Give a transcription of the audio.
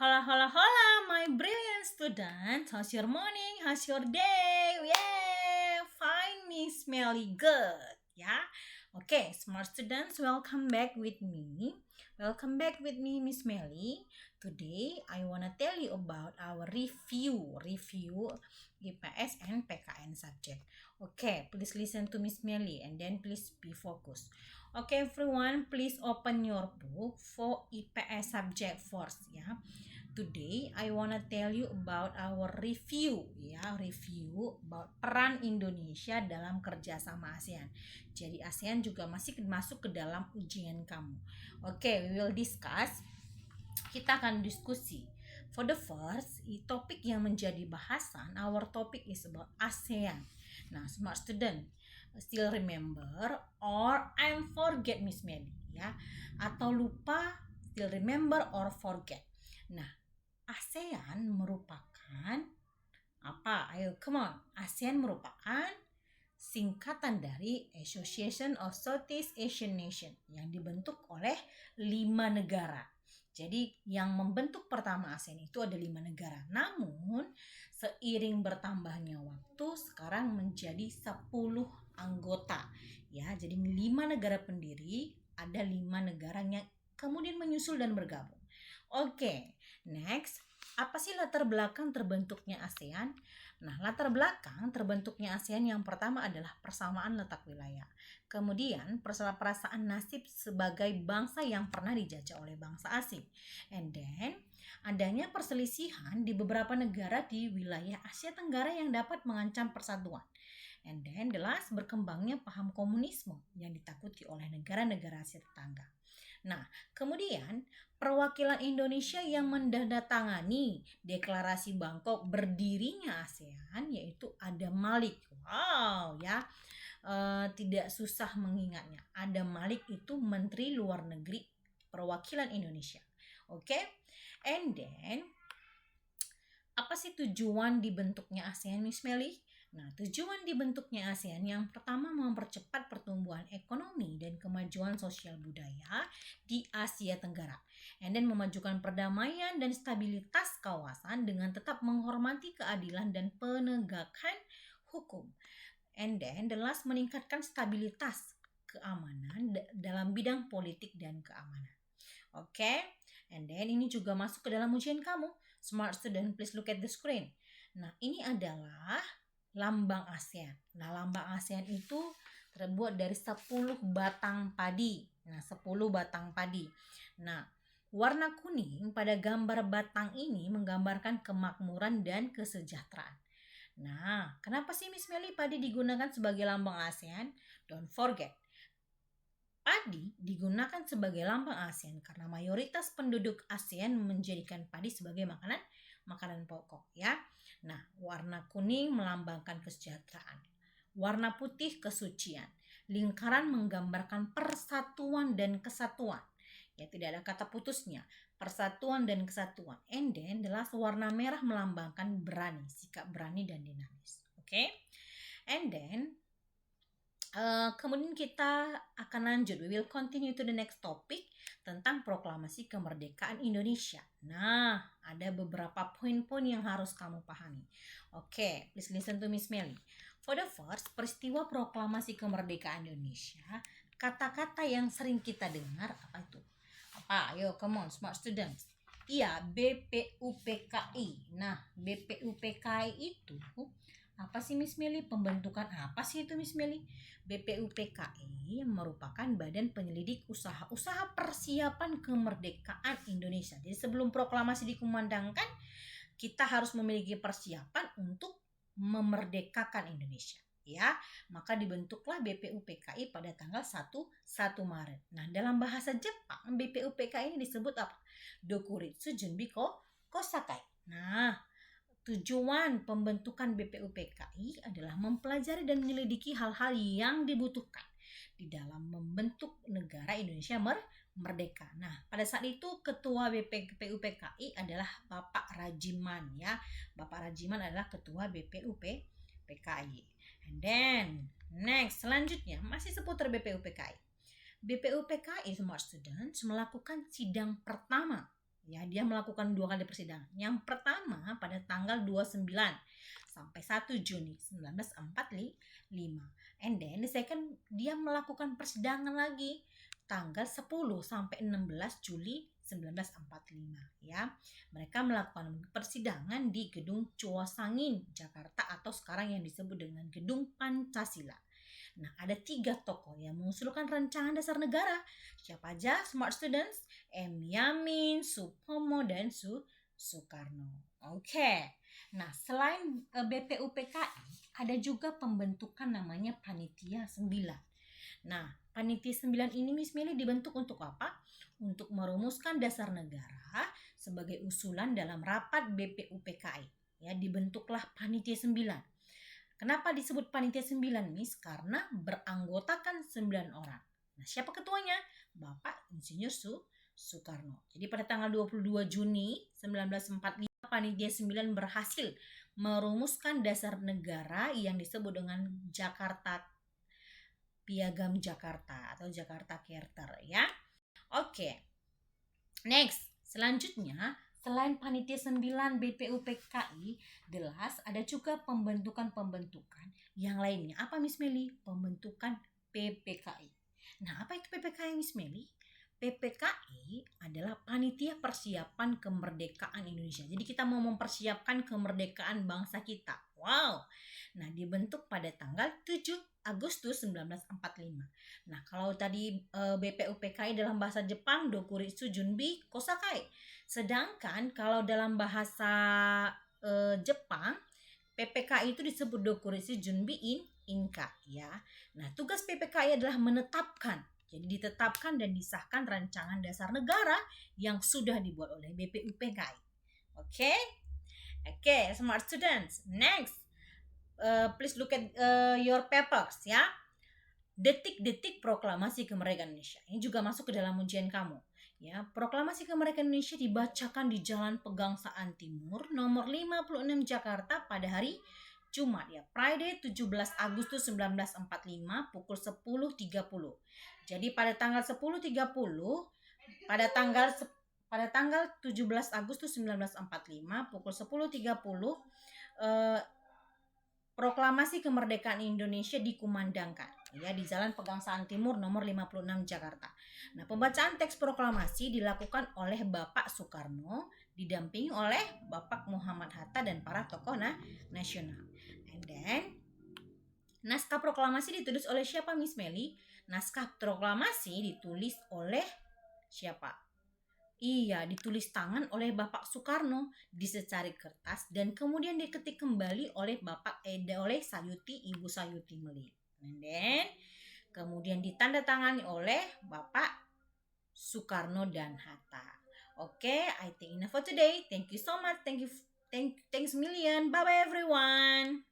Hola, hola, hola, my brilliant student. How's your morning? How's your day? Yeah, fine, Miss Melly. Good. Yeah. Okay, smart students, welcome back with me. Welcome back with me, Miss Melly. Today, I wanna tell you about our review IPS and PKN subject. Okay, please listen to Miss Melly and then please be focused. Okay, everyone, please open your book for IPS subject first. Yeah. Today I wanna tell you about our review about peran Indonesia dalam kerjasama ASEAN. Jadi ASEAN juga masih masuk ke dalam ujian kamu. Oke, we will discuss. Kita akan diskusi. For the first, topik yang menjadi bahasan, our topic is about ASEAN. Nah, smart student, still remember or I'm forget Miss Meli ya, atau lupa, still remember or forget. Nah, ASEAN merupakan apa? Ayo, come on. ASEAN merupakan singkatan dari Association of Southeast Asian Nation yang dibentuk oleh 5 negara. Jadi yang membentuk pertama ASEAN itu ada 5 negara. Namun seiring bertambahnya waktu sekarang menjadi 10 anggota. Ya, jadi 5 negara pendiri, ada 5 negara yang kemudian menyusul dan bergabung. Oke, next. Apa sih latar belakang terbentuknya ASEAN? Nah, latar belakang terbentuknya ASEAN yang pertama adalah persamaan letak wilayah. Kemudian, perasaan nasib sebagai bangsa yang pernah dijajah oleh bangsa asing. And then, adanya perselisihan di beberapa negara di wilayah Asia Tenggara yang dapat mengancam persatuan. And then, the last, berkembangnya paham komunisme yang ditakuti oleh negara-negara Asia Tetangga. Nah, kemudian perwakilan Indonesia yang menandatangani deklarasi Bangkok berdirinya ASEAN yaitu Adam Malik. Wow, ya. Tidak susah mengingatnya. Adam Malik itu Menteri Luar Negeri perwakilan Indonesia. Oke? And then apa sih tujuan dibentuknya ASEAN, Miss Melly? Nah, tujuan dibentuknya ASEAN yang pertama mempercepat pertumbuhan ekonomi dan kemajuan sosial budaya di Asia Tenggara. And then memajukan perdamaian dan stabilitas kawasan dengan tetap menghormati keadilan dan penegakan hukum. And then the last, meningkatkan stabilitas keamanan dalam bidang politik dan keamanan. Oke, and then ini juga masuk ke dalam ujian kamu. Smart student, please look at the screen. Nah, ini adalah lambang ASEAN. Nah, lambang ASEAN itu terbuat dari 10 batang padi. Nah, 10 batang padi. Nah, warna kuning pada gambar batang ini menggambarkan kemakmuran dan kesejahteraan. Nah, kenapa sih Miss Melly padi digunakan sebagai lambang ASEAN? Don't forget, padi digunakan sebagai lambang ASEAN karena mayoritas penduduk ASEAN menjadikan padi sebagai makanan pokok ya. Nah, warna kuning melambangkan kesejahteraan. Warna putih kesucian. Lingkaran menggambarkan persatuan dan kesatuan. Ya, tidak ada kata putusnya. Persatuan dan kesatuan. And then the last, warna merah melambangkan berani, sikap berani dan dinamis. Oke? And then kemudian kita akan lanjut. We will continue to the next topic tentang proklamasi kemerdekaan Indonesia. Nah, ada beberapa poin-poin yang harus kamu pahami. Oke, please listen to Miss Melly. For the first, peristiwa proklamasi kemerdekaan Indonesia, kata-kata yang sering kita dengar apa itu? Apa? Ayo, come on, smart students. Iya, BPUPKI. Nah, BPUPKI itu apa sih Miss Meli? Pembentukan apa sih itu Miss Meli? BPUPKI merupakan badan penyelidik usaha persiapan kemerdekaan Indonesia. Jadi sebelum proklamasi dikumandangkan, kita harus memiliki persiapan untuk memerdekakan Indonesia. Ya, maka dibentuklah BPUPKI pada tanggal 1 Maret. Nah, dalam bahasa Jepang, BPUPKI ini disebut apa? Dokuritsu Junbi Kosakai. Nah, tujuan pembentukan BPUPKI adalah mempelajari dan menyelidiki hal-hal yang dibutuhkan di dalam membentuk negara Indonesia merdeka. Nah, pada saat itu ketua BPUPKI adalah Bapak Rajiman ya. Bapak Rajiman adalah ketua BPUPKI. And then next, selanjutnya masih seputar BPUPKI. BPUPKI Smart Students melakukan sidang pertama Ya, dia melakukan 2 kali persidangan. Yang pertama pada tanggal 29 sampai 1 Juni 1945. And then the second, dia melakukan persidangan lagi tanggal 10 sampai 16 Juli 1945 ya. Mereka melakukan persidangan di Gedung Cuosangin, Jakarta, atau sekarang yang disebut dengan Gedung Pancasila. Nah, ada 3 tokoh yang mengusulkan rancangan dasar negara. Siapa aja, smart students? M. Yamin, Supomo, dan Soekarno. Oke. Nah, selain BPUPKI, ada juga pembentukan namanya Panitia 9. Nah, Panitia 9 ini Miss Meli dibentuk untuk apa? Untuk merumuskan dasar negara sebagai usulan dalam rapat BPUPKI. Ya, dibentuklah Panitia 9. Kenapa disebut Panitia 9, Miss? Karena beranggotakan 9 orang. Nah, siapa ketuanya? Bapak Insinyur Soekarno. Jadi pada tanggal 22 Juni 1945, Panitia 9 berhasil merumuskan dasar negara yang disebut dengan Jakarta Piagam Jakarta atau Jakarta Charter ya. Oke. Next, selanjutnya selain Panitia 9 BPUPKI, jelas ada juga pembentukan-pembentukan yang lainnya. Apa Miss Meli? Pembentukan PPKI. Nah, apa itu PPKI Miss Meli? PPKI adalah Panitia Persiapan Kemerdekaan Indonesia. Jadi kita mau mempersiapkan kemerdekaan bangsa kita. Wow. Nah, dibentuk pada tanggal 7 Agustus 1945. Nah, kalau tadi BPUPKI dalam bahasa Jepang Dokuritsu Junbi Kosakai. Sedangkan kalau dalam bahasa Jepang, PPKI itu disebut Dokuritsu Junbi Inka ya. Nah, tugas PPKI adalah menetapkan. Jadi ditetapkan dan disahkan rancangan dasar negara yang sudah dibuat oleh BPUPKI. Oke? Oke, smart students. Next, please look at your papers ya. Detik-detik proklamasi kemerdekaan Indonesia. Ini juga masuk ke dalam ujian kamu. Ya, proklamasi kemerdekaan Indonesia dibacakan di Jalan Pegangsaan Timur nomor 56 Jakarta pada hari Jumat ya, Friday 17 Agustus 1945 pukul 10.30. Jadi pada tanggal 10.30 pada tanggal 17 Agustus 1945 pukul 10.30 proklamasi kemerdekaan Indonesia dikumandangkan ya di Jalan Pegangsaan Timur nomor 56 Jakarta. Nah, pembacaan teks proklamasi dilakukan oleh Bapak Soekarno didampingi oleh Bapak Muhammad Hatta dan para tokoh nasional. And then naskah proklamasi ditulis oleh siapa Miss Meli? Naskah proklamasi ditulis oleh siapa? Iya, ditulis tangan oleh Bapak Soekarno, disecari kertas dan kemudian diketik kembali oleh oleh Sayuti, Ibu Sayuti Meli. And then kemudian ditandatangani oleh Bapak Soekarno dan Hatta. Oke, I think enough for today. Thank you so much. Thanks million. Bye bye everyone.